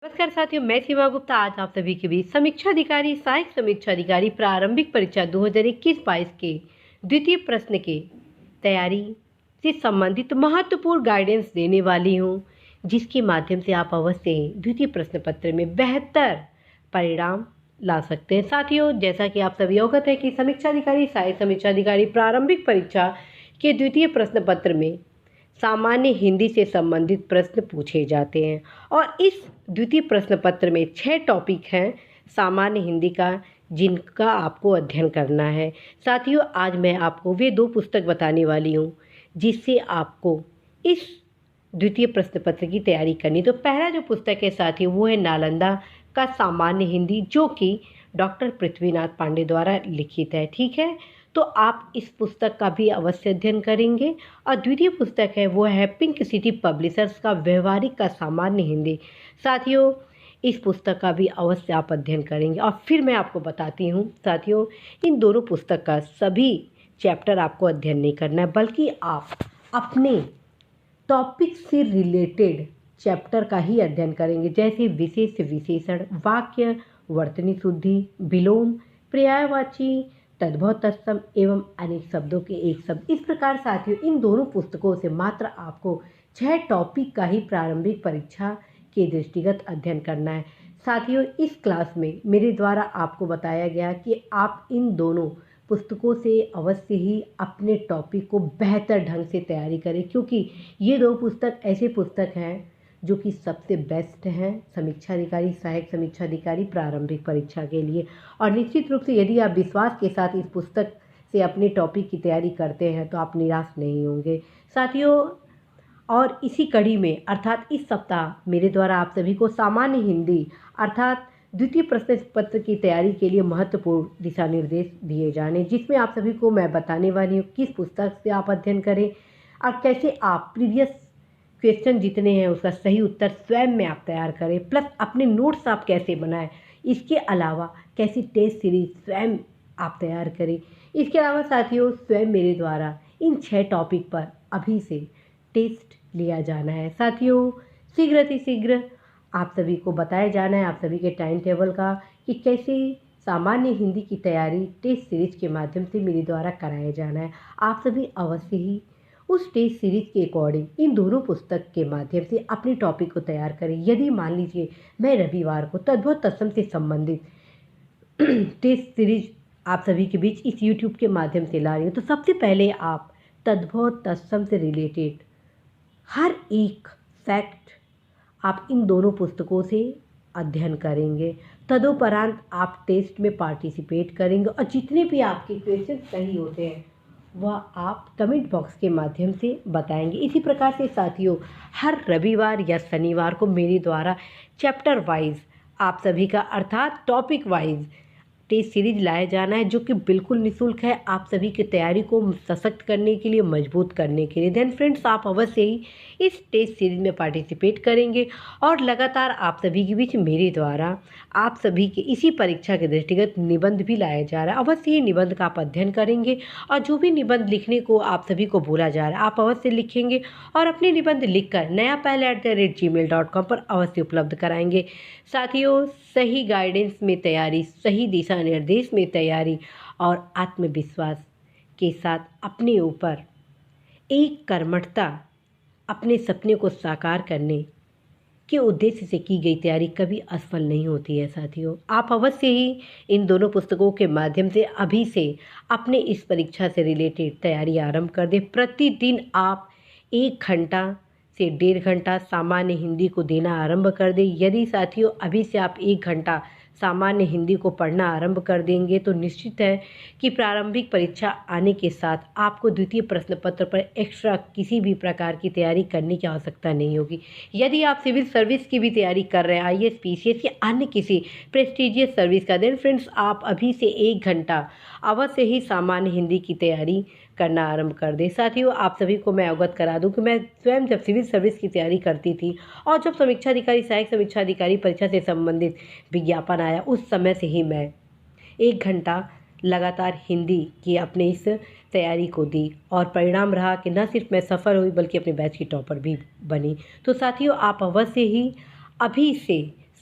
नमस्कार साथियों, मैं सीमा गुप्ता आज आप सभी के बीच समीक्षा अधिकारी सहायक समीक्षा अधिकारी प्रारंभिक परीक्षा 2021-22 के द्वितीय प्रश्न के तैयारी से संबंधित महत्वपूर्ण गाइडेंस देने वाली हूं, जिसके माध्यम से आप अवश्य ही द्वितीय प्रश्न पत्र में बेहतर परिणाम ला सकते हैं। साथियों, जैसा कि आप सभी अवगत है कि समीक्षा अधिकारी सहायक समीक्षा अधिकारी प्रारंभिक परीक्षा के द्वितीय प्रश्न पत्र में सामान्य हिंदी से संबंधित प्रश्न पूछे जाते हैं और इस द्वितीय प्रश्न पत्र में 6 टॉपिक हैं सामान्य हिंदी का, जिनका आपको अध्ययन करना है। साथियों, आज मैं आपको वे 2 पुस्तक बताने वाली हूँ जिससे आपको इस द्वितीय प्रश्न पत्र की तैयारी करनी। तो पहला जो पुस्तक है साथियों, वो है नालंदा का सामान्य हिंदी, जो कि डॉक्टर पृथ्वीनाथ पांडे द्वारा लिखित है। ठीक है, तो आप इस पुस्तक का भी अवश्य अध्ययन करेंगे। और द्वितीय पुस्तक है वो है पिंक सिटी पब्लिशर्स का व्यवहारिक का सामान्य हिंदी। साथियों, इस पुस्तक का भी अवश्य आप अध्ययन करेंगे। और फिर मैं आपको बताती हूँ साथियों, इन दोनों पुस्तक का सभी चैप्टर आपको अध्ययन नहीं करना है, बल्कि आप अपने टॉपिक से रिलेटेड चैप्टर का ही अध्ययन करेंगे, जैसे विशेष विशेषण, वाक्य वर्तनी शुद्धि, विलोम, पर्यायवाची, तद्भव तत्सम एवं अनेक शब्दों के एक शब्द। इस प्रकार साथियों, इन दोनों पुस्तकों से मात्र आपको 6 टॉपिक का ही प्रारंभिक परीक्षा के दृष्टिगत अध्ययन करना है। साथियों, इस क्लास में मेरे द्वारा आपको बताया गया कि आप इन दोनों पुस्तकों से अवश्य ही अपने टॉपिक को बेहतर ढंग से तैयारी करें, क्योंकि ये 2 पुस्तक ऐसे पुस्तक हैं जो कि सबसे बेस्ट हैं समीक्षा अधिकारी सहायक समीक्षा अधिकारी प्रारंभिक परीक्षा के लिए। और निश्चित रूप से यदि आप विश्वास के साथ इस पुस्तक से अपने टॉपिक की तैयारी करते हैं तो आप निराश नहीं होंगे। साथियों, और इसी कड़ी में अर्थात इस सप्ताह मेरे द्वारा आप सभी को सामान्य हिंदी अर्थात द्वितीय प्रश्न पत्र की तैयारी के लिए महत्वपूर्ण दिशा निर्देश दिए जाने, जिसमें आप सभी को मैं बताने वाली हूँ किस पुस्तक से आप अध्ययन करें और कैसे आप प्रीवियस क्वेश्चन जितने हैं उसका सही उत्तर स्वयं में आप तैयार करें, प्लस अपने नोट्स आप कैसे बनाएं, इसके अलावा कैसी टेस्ट सीरीज स्वयं आप तैयार करें। इसके अलावा साथियों, स्वयं मेरे द्वारा इन 6 टॉपिक पर अभी से टेस्ट लिया जाना है। साथियों, शीघ्र अतिशीघ्र आप सभी को बताया जाना है, आप सभी के टाइम टेबल का, कि कैसे सामान्य हिंदी की तैयारी टेस्ट सीरीज के माध्यम से मेरे द्वारा कराया जाना है। आप सभी अवश्य ही उस टेस्ट सीरीज के अकॉर्डिंग इन दोनों पुस्तक के माध्यम से अपने टॉपिक को तैयार करें। यदि मान लीजिए मैं रविवार को तद्भव तत्सम से संबंधित टेस्ट सीरीज आप सभी के बीच इस YouTube के माध्यम से ला रही हूँ, तो सबसे पहले आप तद्भव तत्सम से रिलेटेड हर एक फैक्ट आप इन दोनों पुस्तकों से अध्ययन करेंगे। तदुपरांत आप टेस्ट में पार्टिसिपेट करेंगे और जितने भी आपके क्वेश्चन सही होते हैं वह आप कमेंट बॉक्स के माध्यम से बताएंगे। इसी प्रकार से साथियों, हर रविवार या शनिवार को मेरे द्वारा चैप्टर वाइज आप सभी का अर्थात टॉपिक वाइज टेस्ट सीरीज लाया जाना है, जो कि बिल्कुल निःशुल्क है, आप सभी की तैयारी को सशक्त करने के लिए, मजबूत करने के लिए। देन फ्रेंड्स, आप अवश्य ही इस टेस्ट सीरीज में पार्टिसिपेट करेंगे और लगातार आप सभी के बीच मेरे द्वारा आप सभी के इसी परीक्षा के दृष्टिगत निबंध भी लाया जा रहा है। अवश्य ही निबंध का आप अध्ययन करेंगे और जो भी निबंध लिखने को आप सभी को बोला जा रहा है आप अवश्य लिखेंगे और अपने निबंध लिखकर nayapehle@gmail.com पर अवश्य उपलब्ध कराएंगे। साथियों, सही गाइडेंस में तैयारी, सही दिशा निर्देश में तैयारी और आत्मविश्वास के साथ अपने ऊपर एक कर्मठता, अपने सपने को साकार करने के उद्देश्य से की गई तैयारी कभी असफल नहीं होती है। साथियों, आप अवश्य ही इन दोनों पुस्तकों के माध्यम से अभी से अपने इस परीक्षा से रिलेटेड तैयारी आरंभ कर दें। प्रतिदिन आप 1 घंटा से 1.5 घंटा सामान्य हिंदी को देना आरंभ कर दें। यदि साथियों अभी से आप 1 घंटा सामान्य हिंदी को पढ़ना आरंभ कर देंगे तो निश्चित है कि प्रारंभिक परीक्षा आने के साथ आपको द्वितीय प्रश्न पत्र पर एक्स्ट्रा किसी भी प्रकार की तैयारी करने की आवश्यकता नहीं होगी। यदि आप सिविल सर्विस की भी तैयारी कर रहे हैं, IAS PCS या अन्य किसी प्रेस्टिजियस सर्विस का, देन फ्रेंड्स आप अभी से 1 घंटा अवश्य ही सामान्य हिंदी की तैयारी करना आरंभ कर दें। साथियों, आप सभी को मैं अवगत करा दूं कि मैं स्वयं जब सिविल सर्विस की तैयारी करती थी और जब समीक्षा अधिकारी सहायक समीक्षा अधिकारी परीक्षा से संबंधित विज्ञापन आया, उस समय से ही मैं 1 घंटा लगातार हिंदी की अपने इस तैयारी को दी और परिणाम रहा कि न सिर्फ मैं सफल हुई बल्कि अपने बैच की टॉपर भी बनी। तो साथियों, आप अवश्य ही अभी से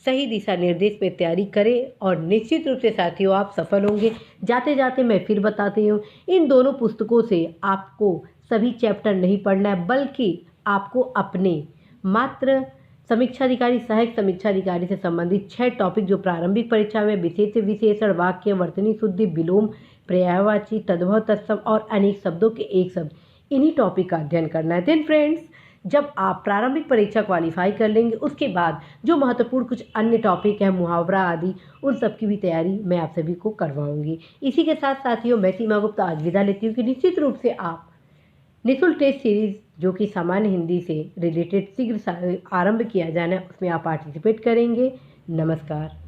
सही दिशा निर्देश में तैयारी करें और निश्चित रूप से साथियों आप सफल होंगे। जाते जाते मैं फिर बताती हूँ, इन दोनों पुस्तकों से आपको सभी चैप्टर नहीं पढ़ना है, बल्कि आपको अपने मात्र समीक्षाधिकारी, सहायक समीक्षाधिकारी से संबंधित 6 टॉपिक जो प्रारंभिक परीक्षा में विशेष विशेषण, वाक्य, वर्तनी शुद्धि, विलोम, पर्यायवाची, तद्भव, तत्सम और अनेक शब्दों के एक शब्द, इन्हीं टॉपिक का अध्ययन करना है। देन फ्रेंड्स, जब आप प्रारंभिक परीक्षा क्वालिफाई कर लेंगे, उसके बाद जो महत्वपूर्ण कुछ अन्य टॉपिक है, मुहावरा आदि, उन सब की भी तैयारी मैं आप सभी को करवाऊंगी। इसी के साथ साथियों, मैं सीमा गुप्ता आज विदा लेती हूँ कि निश्चित रूप से आप निःशुल्क टेस्ट सीरीज जो कि सामान्य हिंदी से रिलेटेड शीघ्र आरंभ किया जाना है, उसमें आप पार्टिसिपेट करेंगे। नमस्कार।